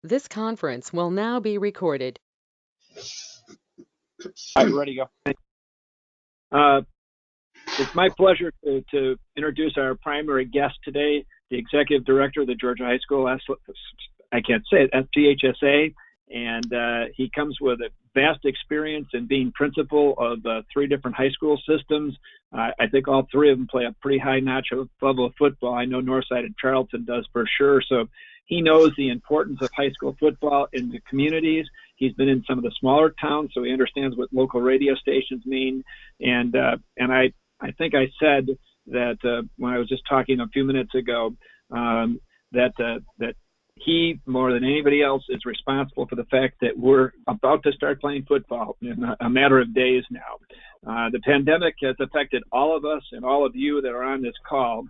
This conference will now be recorded. All right, ready to go. It's my pleasure to introduce our primary guest today, the Executive Director of the Georgia High School, GHSA, and he comes with a vast experience in being principal of 3 different high school systems. I think all 3 of them play a pretty high notch of level of football. I know Northside and Charlton does for sure. So he knows the importance of high school football in the communities. He's been in some of the smaller towns, so he understands what local radio stations mean. And I think I said that when I was just talking a few minutes ago, that he, more than anybody else, is responsible for the fact that we're about to start playing football in a matter of days now. The pandemic has affected all of us and all of you that are on this call.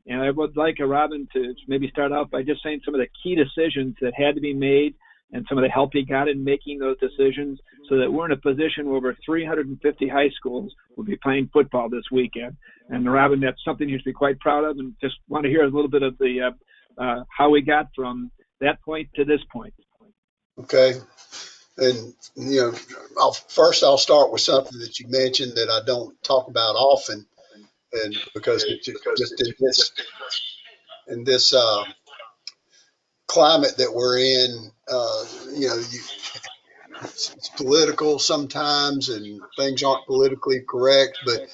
And I would like Robin to maybe start out by just saying some of the key decisions that had to be made and some of the help he got in making those decisions so that we're in a position where over 350 high schools will be playing football this weekend. And Robin, that's something you should be quite proud of, and just want to hear a little bit of the how we got from that point to this point. Okay. And, I'll start with something that you mentioned that I don't talk about often, and because it's just in this climate that we're in, it's political sometimes and things aren't politically correct, but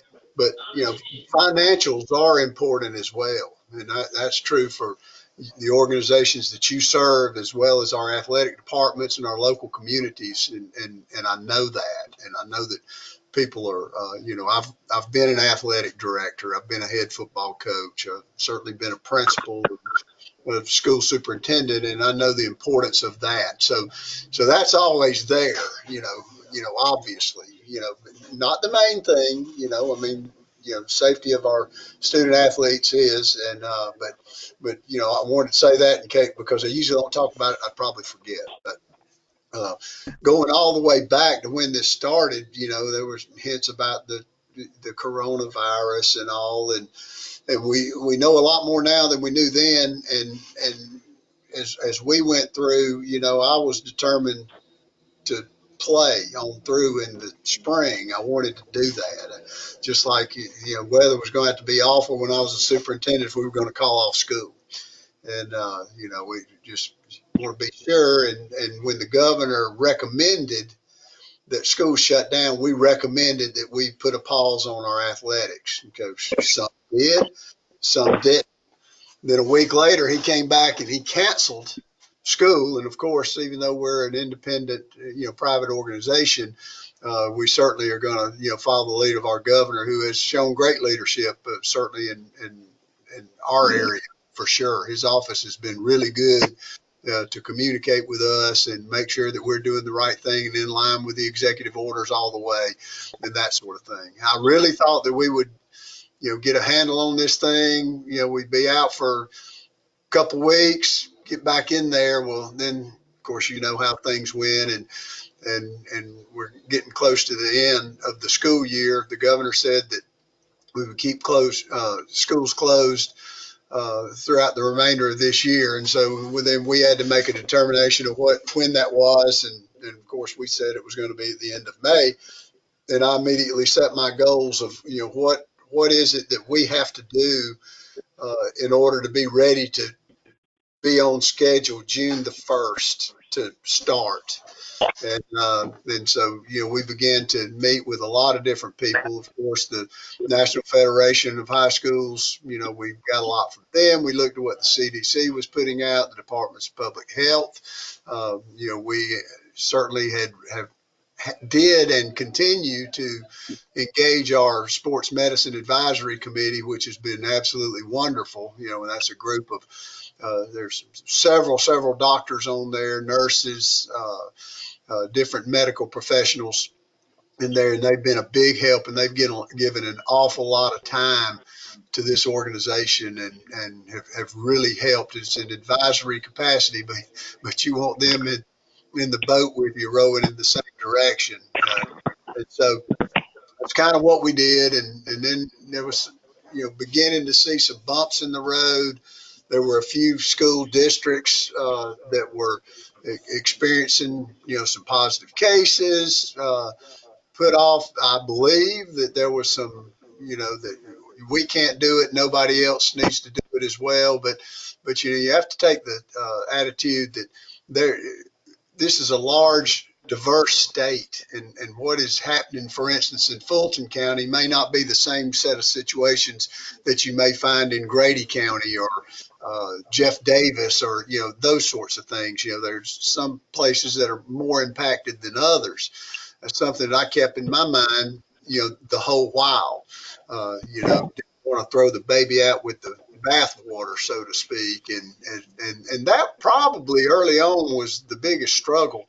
financials are important as well. And that's true for the organizations that you serve, as well as our athletic departments and our local communities. And I know that, and I know that people are, I've been an athletic director. I've been a head football coach. I've certainly been a principal, a school superintendent, and I know the importance of that. So that's always there, obviously, not the main thing, safety of our student athletes is, and but I wanted to say that in case, because I usually don't talk about it, I'd probably forget. But going all the way back to when this started, there was hints about the coronavirus and all, and we know a lot more now than we knew then. And as we went through, I was determined to play on through in the spring. I wanted to do that. Just like, weather was going to have to be awful when I was a superintendent if we were going to call off school. And, we just want to be sure. And when the governor recommended that school shut down, we recommended that we put a pause on our athletics, because some did, some didn't. Then a week later, he came back and he canceled school. And of course, even though we're an independent, private organization, we certainly are going to, follow the lead of our governor, who has shown great leadership, certainly in our area for sure. His office has been really good to communicate with us and make sure that we're doing the right thing and in line with the executive orders all the way and that sort of thing. I really thought that we would, get a handle on this thing. We'd be out for a couple weeks, get back in there. Well, then of course, how things went, and we're getting close to the end of the school year. The governor said that we would keep schools closed throughout the remainder of this year. And so then we had to make a determination of when that was. And of course, we said it was going to be at the end of May. And I immediately set my goals of, what is it that we have to do in order to be ready to be on schedule June the 1st to start. And so, we began to meet with a lot of different people. Of course, the National Federation of High Schools, we got a lot from them. We looked at what the CDC was putting out, the Departments of Public Health. We certainly did and continue to engage our Sports Medicine Advisory Committee, which has been absolutely wonderful. And that's a group of, there's several doctors on there, nurses, different medical professionals in there, and they've been a big help, and they've given an awful lot of time to this organization and have really helped. It's an advisory capacity, but you want them in the boat with you, rowing in the same direction. And so that's kind of what we did. And then there was, beginning to see some bumps in the road There were a few school districts that were experiencing, some positive cases. Put off, I believe that there was some, that we can't do it, nobody else needs to do it as well. But you have to take the attitude that there this is a large, diverse state, and what is happening, for instance, in Fulton County may not be the same set of situations that you may find in Grady County or Jeff Davis or those sorts of things. There's some places that are more impacted than others. That's something that I kept in my mind, the whole while. Didn't want to throw the baby out with the bathwater, so to speak, and that probably early on was the biggest struggle,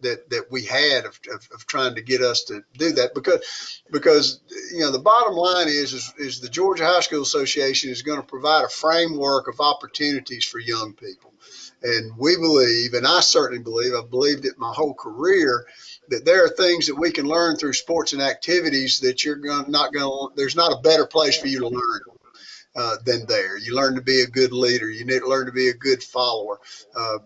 that we had of trying to get us to do that, because the bottom line is the Georgia High School Association is going to provide a framework of opportunities for young people. And we believe, and I certainly believe, I've believed it my whole career, that there are things that we can learn through sports and activities that there's not a better place for you to learn than there. You learn to be a good leader. You need to learn to be a good follower.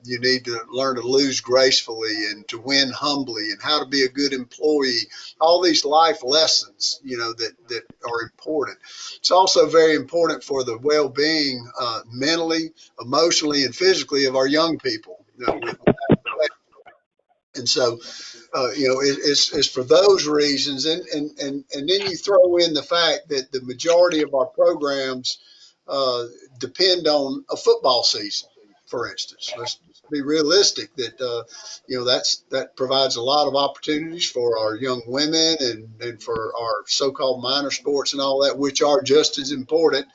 You need to learn to lose gracefully and to win humbly and how to be a good employee. All these life lessons, that are important. It's also very important for the well-being mentally, emotionally, and physically of our young people. And so, it's for those reasons, and then you throw in the fact that the majority of our programs uh, depend on a football season, for instance. Let's be realistic that that provides a lot of opportunities for our young women and for our so-called minor sports and all that, which are just as important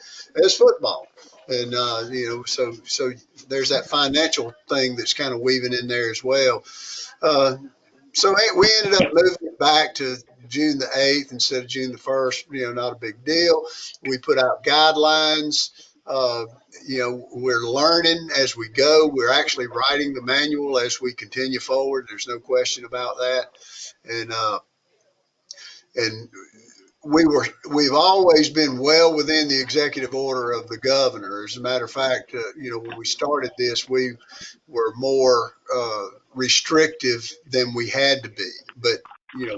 as football. And so there's that financial thing that's kind of weaving in there as well. Uh, so we ended up moving it back to June the 8th instead of June the 1st. Not a big deal. We put out guidelines. Uh, we're learning as we go. We're actually writing the manual as we continue forward. There's no question about that. And and we've always been well within the executive order of the governor. As a matter of fact, when we started this, we were more restrictive than we had to be. But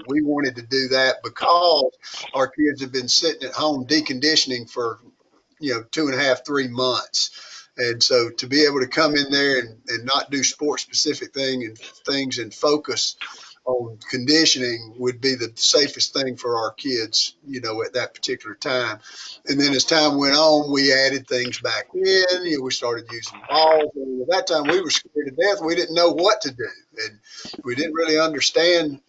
we wanted to do that because our kids have been sitting at home deconditioning for 2.5, 3 months. And so to be able to come in there and not do sport specific things and focus on conditioning would be the safest thing for our kids, at that particular time. And then as time went on, we added things back in. We started using balls. And at that time, we were scared to death. We didn't know what to do, and we didn't really understand,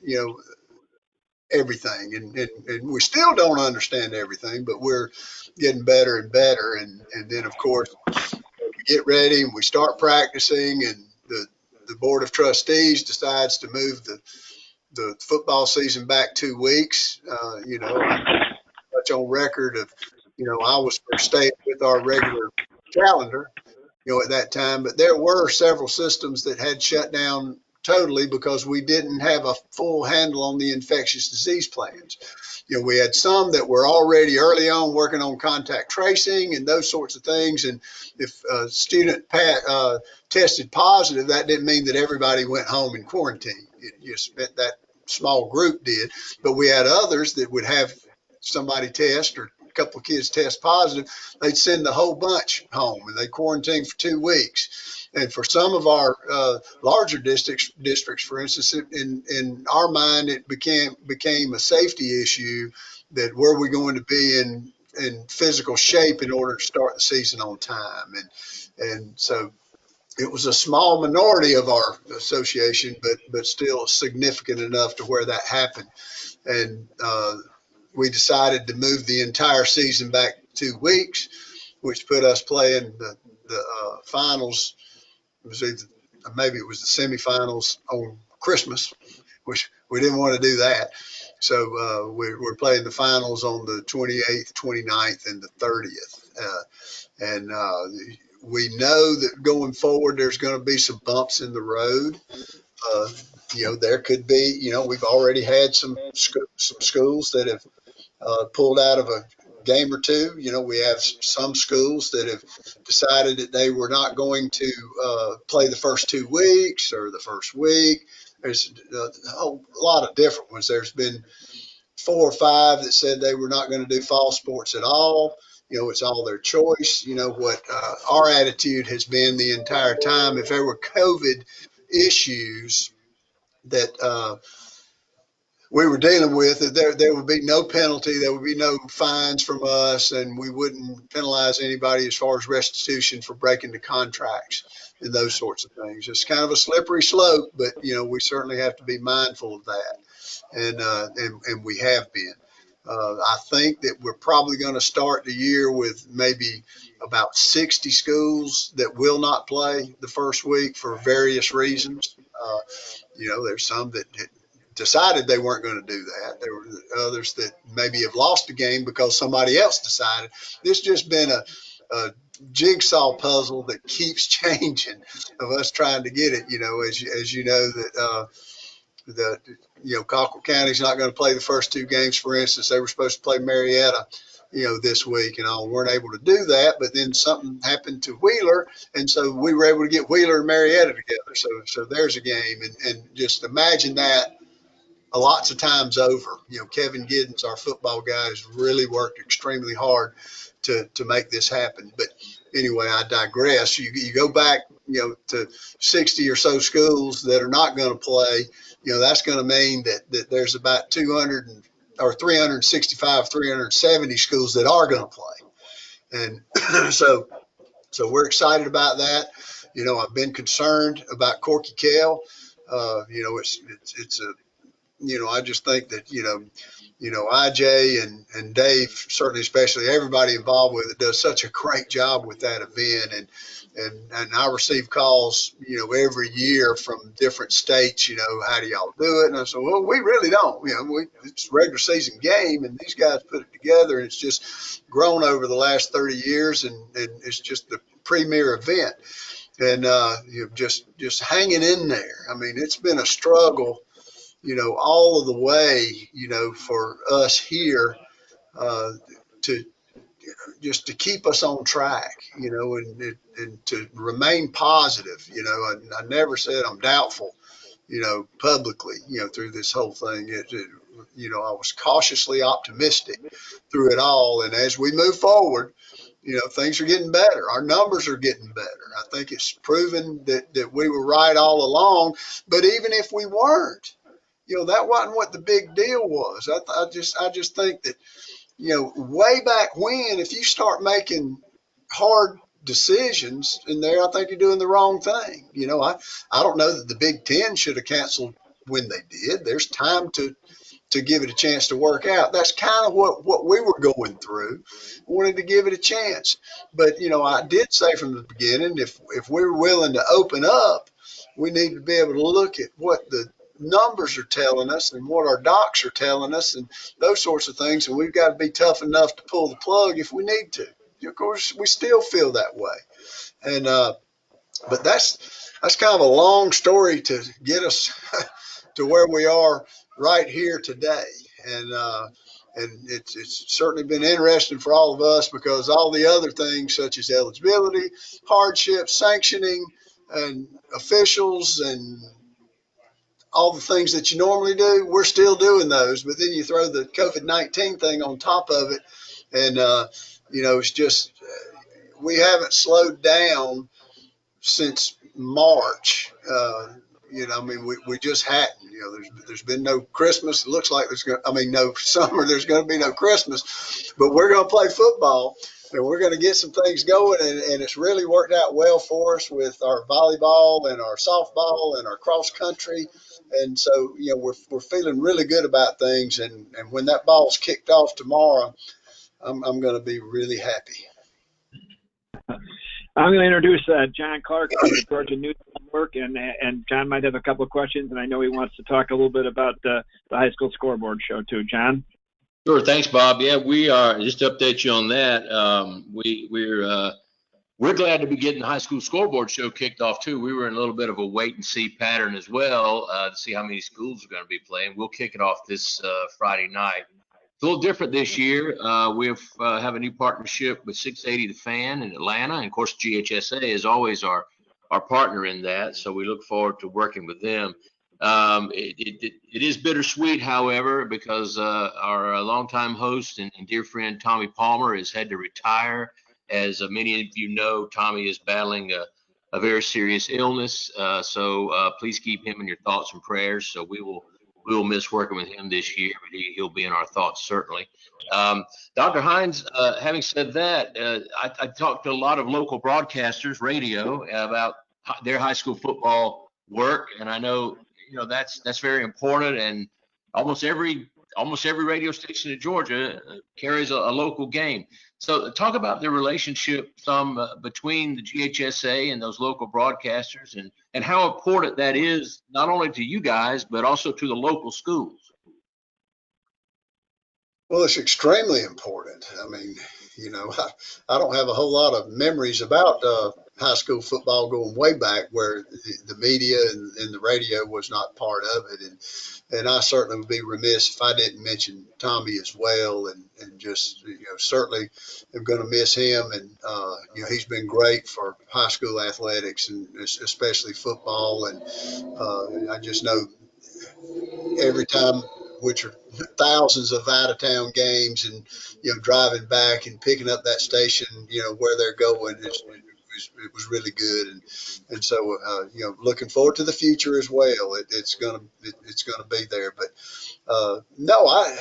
everything. And we still don't understand everything, but we're getting better and better. And then, of course, we get ready and we start practicing, and the board of trustees decides to move the football season back 2 weeks. I'm much on record of, I was for staying with our regular calendar, at that time, but there were several systems that had shut down totally because we didn't have a full handle on the infectious disease plans. We had some that were already early on working on contact tracing and those sorts of things. And if a student tested positive, that didn't mean that everybody went home in quarantine. It just meant that small group did. But we had others that would have somebody test or a couple of kids test positive. They'd send the whole bunch home and they quarantine for 2 weeks. And for some of our larger districts, for instance, in our mind, it became a safety issue that were we going to be in physical shape in order to start the season on time. And so it was a small minority of our association, but still significant enough to where that happened. And we decided to move the entire season back 2 weeks, which put us playing the finals. It was either, maybe it was the semifinals on Christmas, which we didn't want to do that. So we're playing the finals on the 28th, 29th, and the 30th. And we know that going forward, there's going to be some bumps in the road. There could be, we've already had some schools that have pulled out of game or two. We have some schools that have decided that they were not going to play the first 2 weeks or the first week. There's a whole lot of different ones. There's been 4 or 5 that said they were not going to do fall sports at all. It's all their choice. What our attitude has been the entire time, if there were COVID issues that we were dealing with, that there would be no penalty, there would be no fines from us, and we wouldn't penalize anybody as far as restitution for breaking the contracts and those sorts of things. It's kind of a slippery slope, but we certainly have to be mindful of that, and we have been. I think that we're probably going to start the year with maybe about 60 schools that will not play the first week for various reasons. There's some that decided they weren't going to do that. There were others that maybe have lost a game because somebody else decided. It's just been a jigsaw puzzle that keeps changing of us trying to get it. As you know that Cockrell County's not going to play the first 2 games. For instance, they were supposed to play Marietta, this week, and all weren't able to do that. But then something happened to Wheeler, and so we were able to get Wheeler and Marietta together. So there's a game, and just imagine that lots of times over. Kevin Giddens, our football guy, has really worked extremely hard to make this happen. But anyway, I digress. You go back, to 60 or so schools that are not going to play. That's going to mean that there's about 200 or 365, 370 schools that are going to play. And so we're excited about that. I've been concerned about Corky Kell. It's a I just think that, IJ and Dave, certainly, especially everybody involved with it, does such a great job with that event. And I receive calls, every year from different states, how do y'all do it? And I said, well, we really don't. It's a regular season game, and these guys put it together, and it's just grown over the last 30 years, and it's just the premier event. And just hanging in there. I mean, it's been a struggle, all of the way, for us here to just to keep us on track, and to remain positive. I never said I'm doubtful, publicly, through this whole thing. I was cautiously optimistic through it all. And as we move forward, things are getting better. Our numbers are getting better. I think it's proven that we were right all along. But even if we weren't, that wasn't what the big deal was. I just think that, way back when, if you start making hard decisions in there, I think you're doing the wrong thing. I don't know that the Big Ten should have canceled when they did. There's time to give it a chance to work out. That's kind of what we were going through. Wanted to give it a chance. But, I did say from the beginning, if we were willing to open up, we need to be able to look at what the numbers are telling us and what our docs are telling us and those sorts of things. And we've got to be tough enough to pull the plug if we need to. Of course, we still feel that way. And, but that's kind of a long story to get us to where we are right here today. And it's certainly been interesting for all of us because all the other things such as eligibility, hardship, sanctioning, and officials and all the things that you normally do, we're still doing those. But then you throw the COVID-19 thing on top of it. And, it's just, we haven't slowed down since March. We just hadn't. There's been no Christmas. It looks like no summer. There's going to be no Christmas, but we're going to play football and we're going to get some things going. And it's really worked out well for us with our volleyball and our softball and our cross country. And so, we're feeling really good about things. And when that ball's kicked off tomorrow, I'm going to be really happy. I'm going to introduce John Clark from the Georgia News Network, and John might have a couple of questions, and I know he wants to talk a little bit about the high school scoreboard show too. John? Sure, thanks, Bob. Yeah, we are, just to update you on that, we're glad to be getting the high school scoreboard show kicked off too. We were in a little bit of a wait and see pattern as well to see how many schools are going to be playing. We'll kick it off this Friday night. It's a little different this year. We have a new partnership with 680 The Fan in Atlanta. And of course, GHSA is always our partner in that. So we look forward to working with them. It is bittersweet, however, because our longtime host and dear friend Tommy Palmer has had to retire. As many of you know, Tommy is battling a very serious illness. So please keep him in your thoughts and prayers. So we will miss working with him this year, but he'll be in our thoughts certainly. Dr. Hines, having said that, I talked to a lot of local broadcasters, radio, about their high school football work, and I know that's very important. And almost every radio station in Georgia carries a local game. So talk about the relationship between the GHSA and those local broadcasters, and how important that is not only to you guys but also to the local schools. Well, it's extremely important. I mean, I don't have a whole lot of memories about high school football going way back where the media and the radio was not part of it. And I certainly would be remiss if I didn't mention Tommy as well. And just, certainly am going to miss him. And, he's been great for high school athletics and especially football. And I just know every time, which are thousands of out of town games, and driving back and picking up that station, where they're going, it was really good. And so looking forward to the future as well. It's gonna be there. But no, I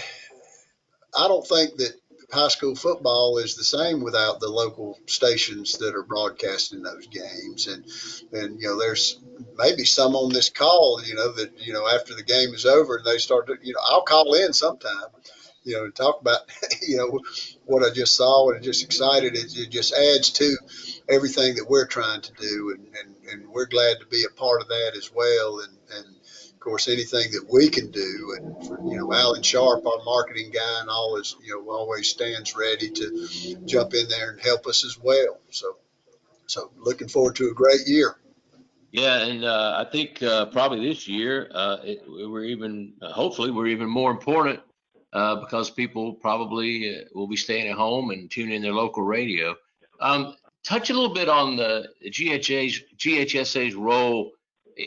don't think that high school football is the same without the local stations that are broadcasting those games. And there's maybe some on this call, that, after the game is over and they start to, I'll call in sometime, to talk about, what I just saw, and just excited. It just adds to everything that we're trying to do. And we're glad to be a part of that as well. And of course, anything that we can do, and for, Alan Sharp, our marketing guy, and all is, always stands ready to jump in there and help us as well. So looking forward to a great year. Yeah, and I think probably this year hopefully we're even more important because people probably will be staying at home and tuning in their local radio. Touch a little bit on the GHSA's role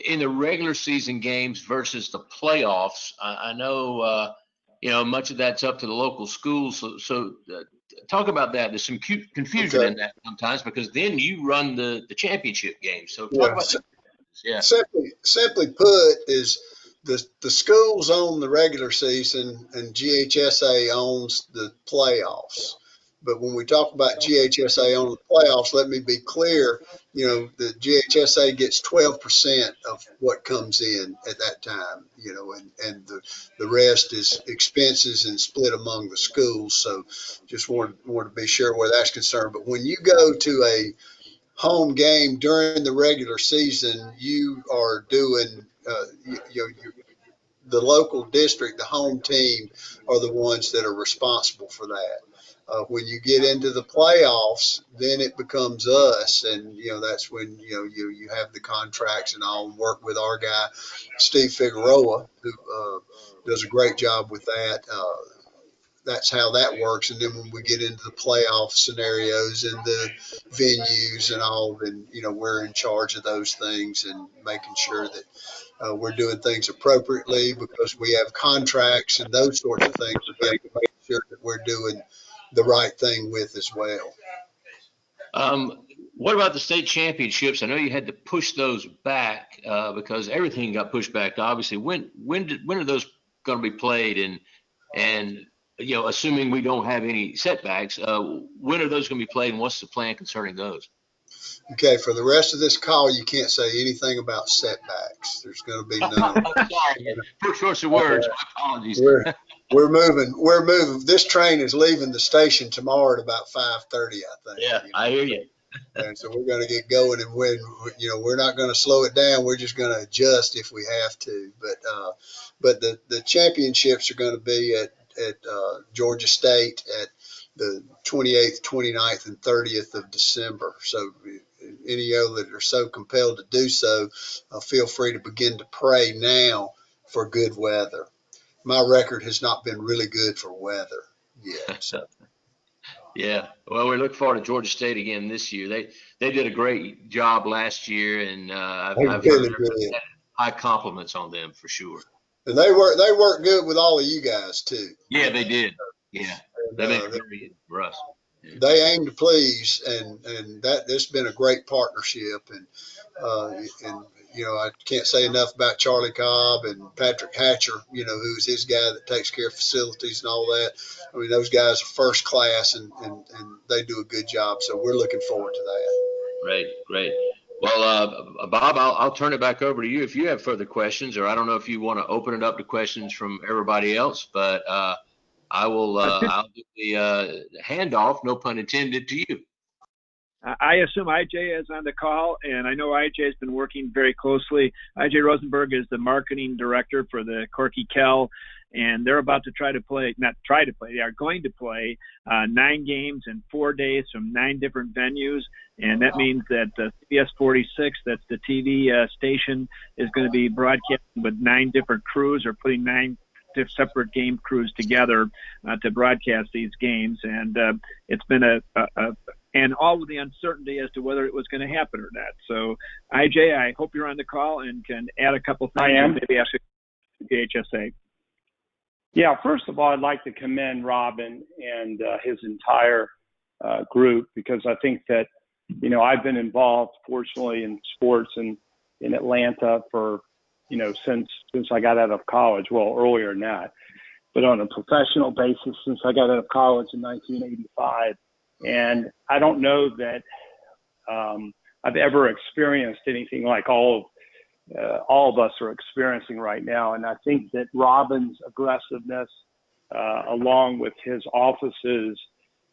in the regular season games versus the playoffs. I know, much of that's up to the local schools. So talk about that. There's some confusion in that sometimes because then you run the championship game. So talk about that. Yeah. Simply put, is the schools own the regular season and GHSA owns the playoffs. But when we talk about GHSA on the playoffs, let me be clear, the GHSA gets 12% of what comes in at that time, and the rest is expenses and split among the schools. So just want to be sure where that's concerned. But when you go to a home game during the regular season, you are doing, the local district, the home team are the ones that are responsible for that. When you get into the playoffs, then it becomes us, and that's when you have the contracts and all, and work with our guy Steve Figueroa, who does a great job with that. That's how that works. And then when we get into the playoff scenarios and the venues and all, then we're in charge of those things and making sure that we're doing things appropriately because we have contracts and those sorts of things. We have to make sure that we're doing the right thing with as well. What about the state championships? I know you had to push those back because everything got pushed back. Obviously, when are those going to be played? And assuming we don't have any setbacks, when are those going to be played, and what's the plan concerning those? Okay, for the rest of this call, you can't say anything about setbacks. There's going to be none. Sorry, first choice of words. My apologies. We're moving. This train is leaving the station tomorrow at about 5:30, I think. Yeah, I hear you. And so we're going to get going, and when we're not going to slow it down. We're just going to adjust if we have to. But the championships are going to be at Georgia State at the 28th, 29th, and 30th of December. So any of you that are so compelled to do so, feel free to begin to pray now for good weather. my record has not been really good for weather yet. So. Yeah. Well, we look forward to Georgia State again this year. They did a great job last year, and They I've really heard good. high compliments on them for sure. And they work good with all of you guys too. Yeah, they did. Yeah, And, they made it very easy for us. Yeah. they aim to please, and that it's been a great partnership. And I can't say enough about Charlie Cobb and Patrick Hatcher. Who's his guy that takes care of facilities and all that. I mean, those guys are first class, and they do a good job. So we're looking forward to that. Great, great. Well, Bob, I'll turn it back over to you if you have further questions, or I don't know if you want to open it up to questions from everybody else, but I'll do the handoff, no pun intended, to you. I assume IJ is on the call, and I know IJ has been working very closely. IJ Rosenberg is the marketing director for the Corky Kell, and they're about to they are going to play 9 games in 4 days from 9 different venues. And that means that CBS 46, that's the TV station, is going to be broadcasting with 9 different crews, or putting 9 separate game crews together to broadcast these games. And it's been and all with the uncertainty as to whether it was going to happen or not. So, IJ, I hope you're on the call and can add a couple things. I am. Maybe ask GHSA. Yeah, first of all, I'd like to commend Robin and his entire group, because I think that, I've been involved, fortunately, in sports in Atlanta for, since I got out of college. Well, earlier than that, but on a professional basis since I got out of college in 1985. And I don't know that I've ever experienced anything like all of us are experiencing right now. And I think that Robin's aggressiveness, along with his offices,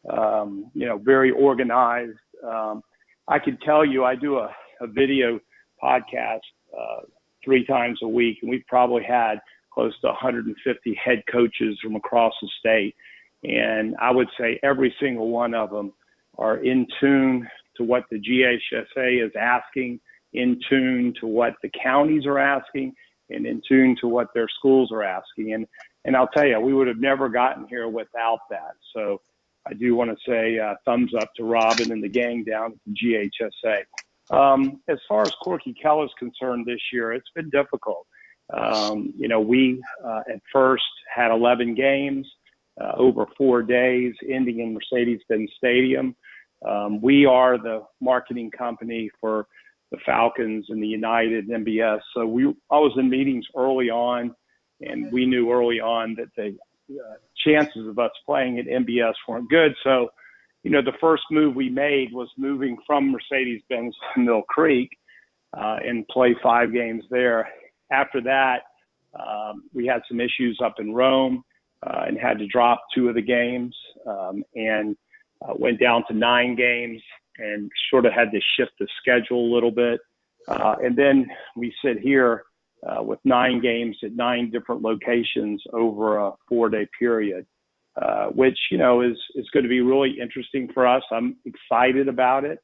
very organized. I could tell you, I do a video podcast 3 times a week, and we've probably had close to 150 head coaches from across the state. And I would say every single one of them are in tune to what the GHSA is asking, in tune to what the counties are asking, and in tune to what their schools are asking. And I'll tell you, we would have never gotten here without that. So I do want to say thumbs up to Robin and the gang down at the GHSA. As far as Corky Kell is concerned this year, it's been difficult. We at first had 11 games over 4 days, ending in Mercedes-Benz Stadium. We are the marketing company for the Falcons and the United MBS. So I was in meetings early on, and we knew early on that the chances of us playing at MBS weren't good. So, the first move we made was moving from Mercedes-Benz to Mill Creek and play 5 games there. After that, we had some issues up in Rome and had to drop 2 of the games and went down to 9 games and sort of had to shift the schedule a little bit. And then we sit here with 9 games at 9 different locations over a 4-day period, which, is going to be really interesting for us. I'm excited about it.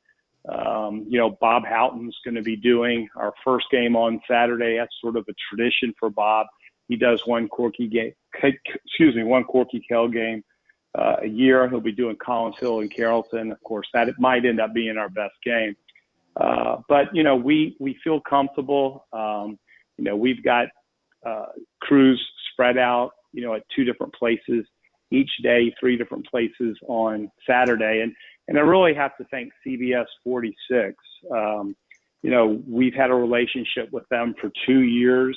Bob Houghton's going to be doing our first game on Saturday. That's sort of a tradition for Bob. He does one Corky Kell game a year. He'll be doing Collins Hill and Carrollton. Of course, that it might end up being our best game. But we feel comfortable. We've got crews spread out, at 2 different places each day, 3 different places on Saturday. And I really have to thank CBS 46. We've had a relationship with them for 2 years.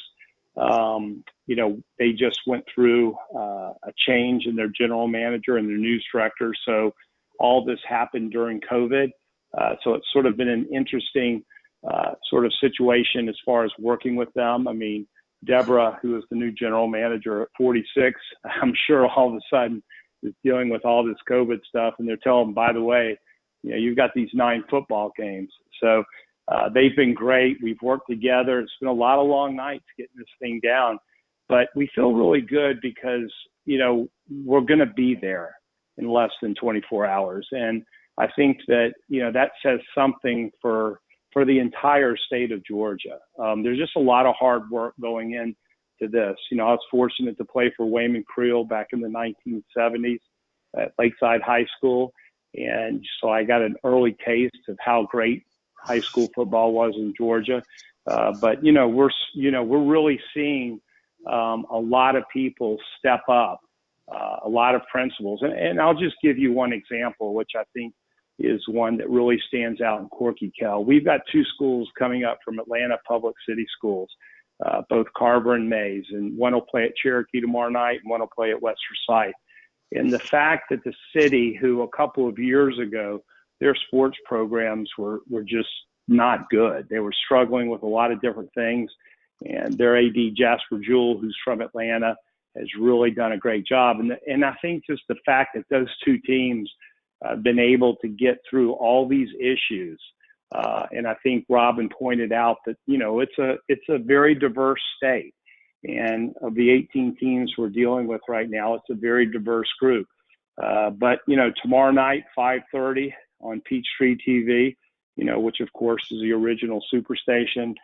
They just went through a change in their general manager and their news director. So all this happened during COVID. So it's sort of been an interesting sort of situation as far as working with them. I mean, Deborah, who is the new general manager at 46, I'm sure all of a sudden is dealing with all this COVID stuff. And they're telling them, by the way, you've got these 9 football games. So they've been great. We've worked together. It's been a lot of long nights getting this thing down. But we feel really good because, we're going to be there in less than 24 hours. And I think that, that says something for the entire state of Georgia. There's just a lot of hard work going in to this. You know, I was fortunate to play for Wayman Creel back in the 1970s at Lakeside High School. And so I got an early taste of how great high school football was in Georgia. But, you know, we're really seeing a lot of people step up, a lot of principals. And I'll just give you one example, which I think is one that really stands out in Corky Kell. We've got two schools coming up from Atlanta Public City Schools, both Carver and Mays, and one will play at Cherokee tomorrow night and one will play at West Forsyth. And the fact that the city, who a couple of years ago, their sports programs were just not good. They were struggling with a lot of different things. And their AD, Jasper Jewell, who's from Atlanta, has really done a great job. And I think just the fact that those two teams been able to get through all these issues. And I think Robin pointed out that, you know, it's a very diverse state. And of the 18 teams we're dealing with right now, it's a very diverse group. But, you know, tomorrow night, 5:30 on Peachtree TV, you know, which of course is the original Superstation,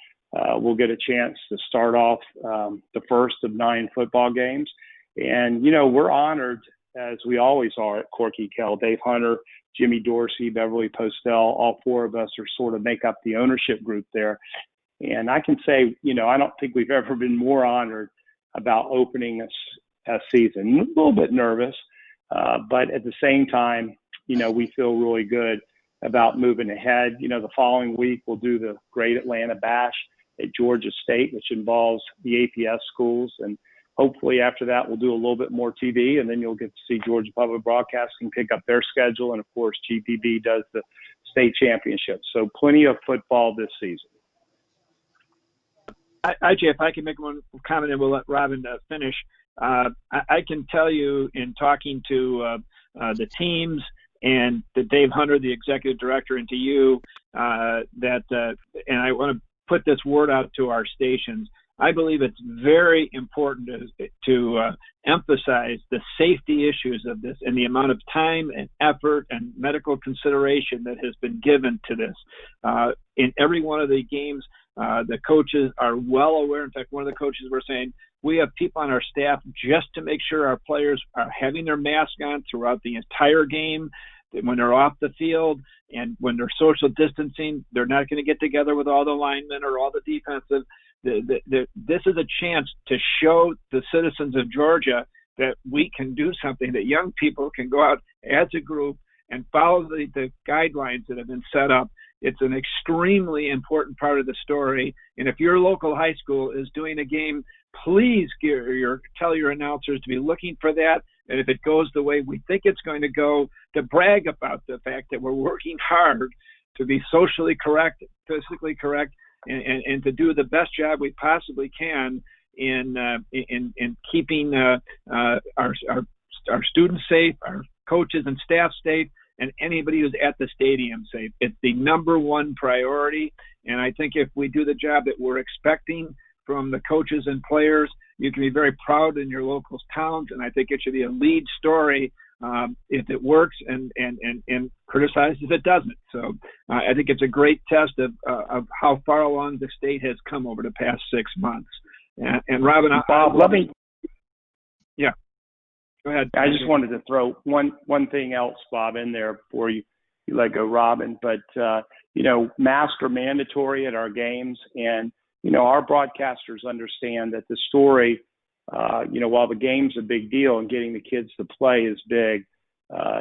we'll get a chance to start off the first of 9 football games. And, you know, we're honored, as we always are at Corky Kell. Dave Hunter, Jimmy Dorsey, Beverly Postel, all 4 of us are sort of make up the ownership group there. And I can say, you know, I don't think we've ever been more honored about opening a season. A little bit nervous, but at the same time, you know, we feel really good about moving ahead. You know, the following week we'll do the Great Atlanta Bash at Georgia State, which involves the APS schools. And hopefully after that, we'll do a little bit more TV, and then you'll get to see Georgia Public Broadcasting pick up their schedule. And of course, GPB does the state championship. So plenty of football this season. IJ, if I can make one comment and we'll let Robin finish. I can tell you in talking to the teams and to Dave Hunter, the executive director, and to you, that, and I want to put this word out to our stations, I believe it's very important to emphasize the safety issues of this and the amount of time and effort and medical consideration that has been given to this. In every one of the games, the coaches are well aware. In fact, one of the coaches were saying, we have people on our staff just to make sure our players are having their mask on throughout the entire game. When they're off the field and when they're social distancing, they're not going to get together with all the linemen or all the defensive. This is a chance to show the citizens of Georgia that we can do something, that young people can go out as a group and follow the guidelines that have been set up. It's an extremely important part of the story. And if your local high school is doing a game, please tell your announcers to be looking for that. And if it goes the way we think it's going to go, to brag about the fact that we're working hard to be socially correct, physically correct, and to do the best job we possibly can in keeping our students safe, our coaches and staff safe, and anybody who's at the stadium safe. It's the number one priority. And I think if we do the job that we're expecting from the coaches and players, you can be very proud in your local towns. And I think it should be a lead story if it works, and criticized if it doesn't. So I think it's a great test of how far along the state has come over the past 6 months. And Robin, Bob, yeah, go ahead. I just wanted to throw one thing else, Bob, in there before you let go, Robin. But you know, masks are mandatory at our games, and you know, our broadcasters understand that the story, you know, while the game's a big deal and getting the kids to play is big,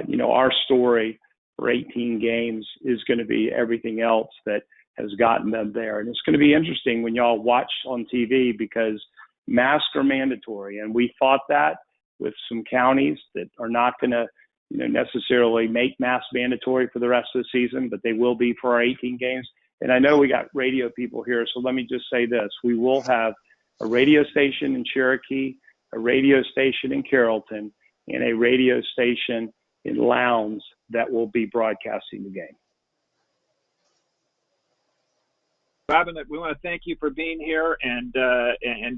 you know, our story for 18 games is going to be everything else that has gotten them there. And it's going to be interesting when y'all watch on TV, because masks are mandatory. And we fought that with some counties that are not going to, you know, necessarily make masks mandatory for the rest of the season, but they will be for our 18 games. And I know we got radio people here, so let me just say this. We will have a radio station in Cherokee, a radio station in Carrollton, and a radio station in Lowndes that will be broadcasting the game. Robin, we want to thank you for being here, and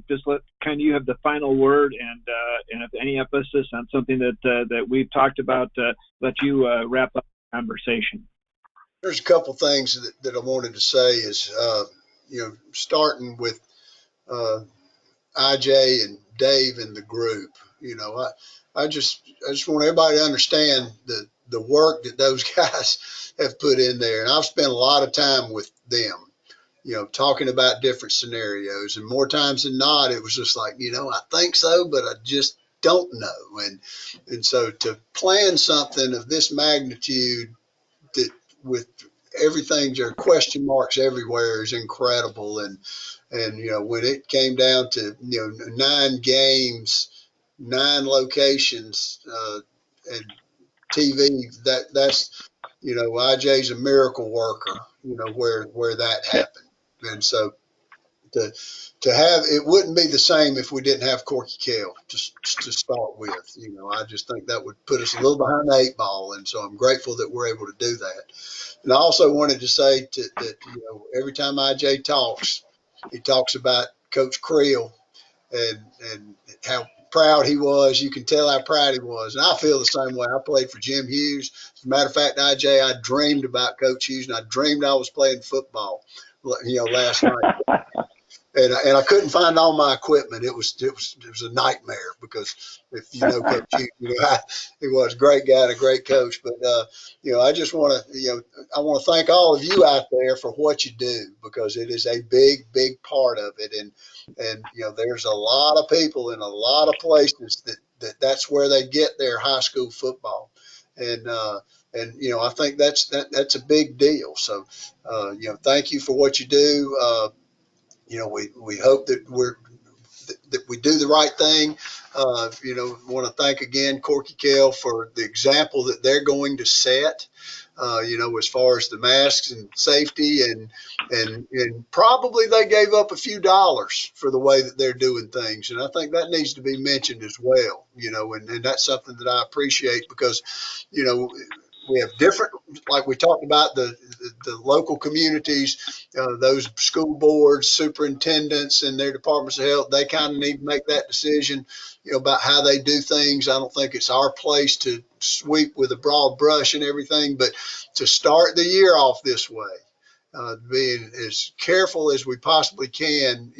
just let kind of you have the final word, and if any emphasis on something that we've talked about, let you wrap up the conversation. There's a couple things that I wanted to say is, you know, starting with, IJ and Dave and the group. I just want everybody to understand the work that those guys have put in there. And I've spent a lot of time with them, talking about different scenarios. And more times than not, it was just like, I think so, but I just don't know. And so to plan something of this magnitude that with everything, there are question marks everywhere, is incredible. And when it came down to 9 games, 9 locations, and TV, that's IJ's a miracle worker, where that happened. And so to have it wouldn't be the same if we didn't have Corky Kell to start with. I just think that would put us a little behind the 8 ball, and so I'm grateful that we're able to do that. And I also wanted to say that every time IJ talks, he talks about Coach Creel and how proud he was. You can tell how proud he was. And I feel the same way. I played for Jim Hughes. As a matter of fact, IJ, I dreamed about Coach Hughes, and I dreamed I was playing football, last night. And I couldn't find all my equipment. It was a nightmare, because if Coach Hughes, he was a great guy and a great coach. But I just want to I want to thank all of you out there for what you do, because it is a big part of it. And there's a lot of people in a lot of places that's where they get their high school football. And I think that's a big deal. So thank you for what you do. We hope that we do the right thing. Want to thank again Corky Kell for the example that they're going to set. As far as the masks and safety, and probably they gave up a few dollars for the way that they're doing things. And I think that needs to be mentioned as well, and that's something that I appreciate, because, we have different, like we talked about, the local communities, those school boards, superintendents, and their departments of health, they kind of need to make that decision, about how they do things. I don't think it's our place to sweep with a broad brush and everything, but to start the year off this way, being as careful as we possibly can,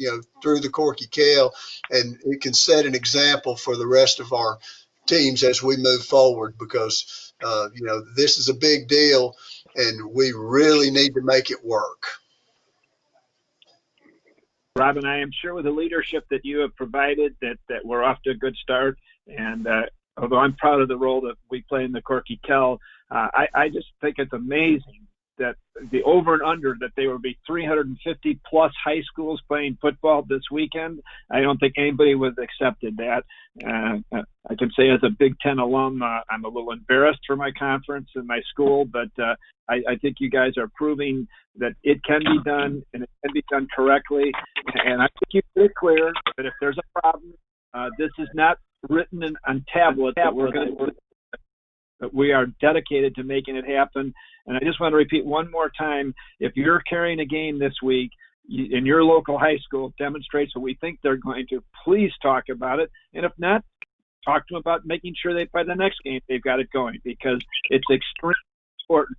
through the Corky Kell, and it can set an example for the rest of our teams as we move forward, because this is a big deal, and we really need to make it work. Robin, I am sure with the leadership that you have provided that we're off to a good start. And although I'm proud of the role that we play in the Corky Kell, I just think it's amazing that the over and under that there will be 350 plus high schools playing football this weekend. I don't think anybody would have accepted that. I can say as a Big Ten alum, I'm a little embarrassed for my conference and my school, but I think you guys are proving that it can be done, and it can be done correctly. And I think you made it clear that if there's a problem, this is not written on tablets that we're going to do. But we are dedicated to making it happen. And I just want to repeat one more time, if you're carrying a game this week in your local high school, demonstrates what we think they're going to, please talk about it. And if not, talk to them about making sure that by the next game they've got it going, because it's extremely important.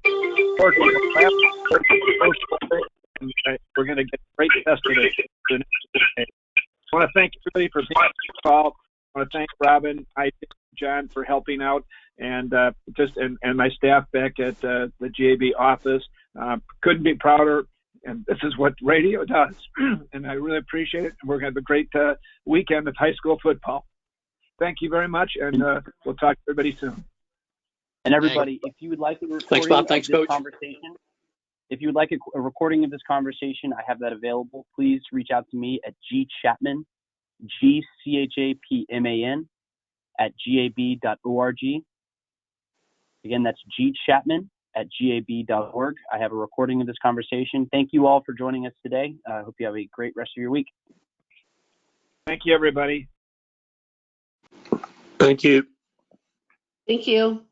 And we're going to get great test of it. I want to thank everybody for being on the call. I want to thank Robin, John for helping out, and and my staff back at the GAB office. Couldn't be prouder, and this is what radio does. And I really appreciate it. We're going to have a great weekend of high school football. Thank you very much, and we'll talk to everybody soon. And everybody, if you would like a recording of this conversation, if you would like a recording of this conversation, I have that available. Please reach out to me at gchapman, GCHAPMAN, at gab.org. Again, that's gchapman at gab.org. I have a recording of this conversation. Thank you all for joining us today. I hope you have a great rest of your week. Thank you, everybody. Thank you. Thank you.